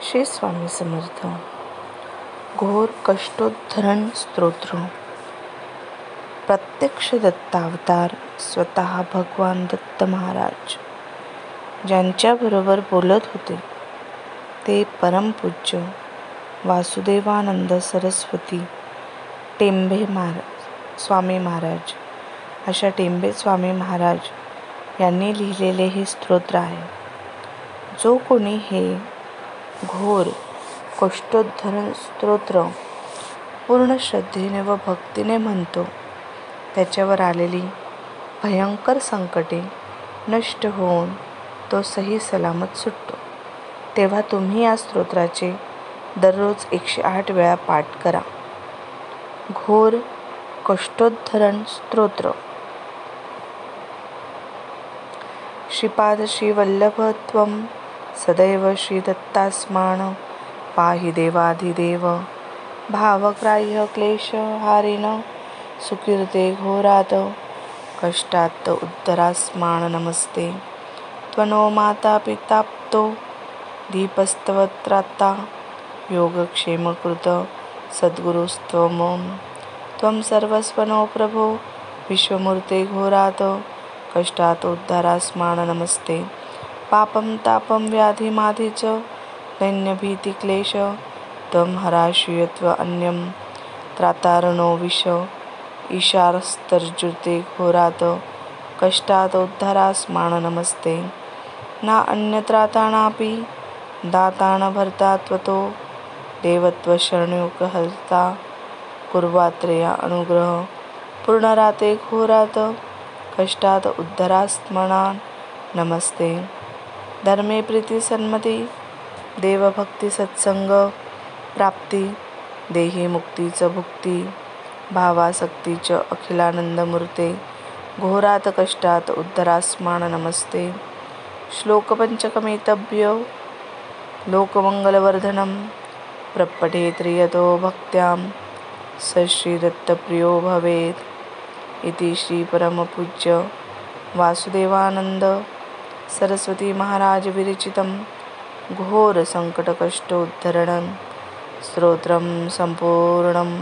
श्री स्वामी समर्थ. घोर कष्टोद्धरण स्तोत्र. प्रत्यक्ष दत्तावतार स्वतः भगवान दत्त महाराज ज्यांच्याबरोबर बोलत होते ते परमपूज्य वासुदेवानंद सरस्वती टेंबे स्वामी महाराज. अशा टेंबे स्वामी महाराज यांनी लिहिलेले हे स्तोत्र आहे. जो कोणी हे घोर कष्टोद्धरण स्तोत्र पूर्ण श्रद्धेने व भक्तीने म्हणतो त्याच्यावर आलेली भयंकर संकटे नष्ट होऊन तो सही सलामत सुटतो. तेव्हा तुम्ही या स्तोत्राचे दररोज 108 वेळा पाठ करा. घोर कष्टोद्धरण स्तोत्र. श्रीपाद श्रीवल्लभ त्वं सदैव श्रीदत्तास्मान् पाहि देवाधिदेव भावग्राह्य क्लेशहारिण सुकीर्ते घोरात् कष्टात् उद्धरास्मान् नमस्ते. त्वनो माता पिताप्तो दीपस्तवत्राता योगक्षेमकृत सद्गुरुस्त्वं त्वं सर्वस्वनो प्रभो विश्वमूर्ते घोरात् कष्टात् उद्धरास्मान् नमस्ते. पापं तापं व्याधिमाधि च दैन्यभीतिक्लेश त्वं हराश्रियत्व अन्यं त्रातारणो विष ईशास्तर्जुते घोरात् कष्टात् उद्धरास्मान् नमस्ते. ना अन्यत्रातानापि दातान् भर्ता त्वतो देवत्वशरणयुगहर्ता कुर्वात्रया अनुग्रह पूर्णराते घोरात् कष्टात् उद्धरास्मान् नमस्ते. धर्मे प्रीती सन्मती देवभक्ती सत्संग प्राप्ती देही मुक्तीच भुक्ती भावासक्तीच अखिलानंदमूर्ते घोरात कष्टात उद्धरास्मान् नमस्ते. श्लोकपंचकमेतभ्यो लोकमंगलवर्धनं प्रपठेत् यतो भक्त्यां स श्रीदत्तप्रियो भवेत् इति श्री परमपूज्य वासुदेवानंद सरस्वती महाराज विरचितं घोर संकटकष्टोद्धरण स्तोत्रं संपूर्णम्.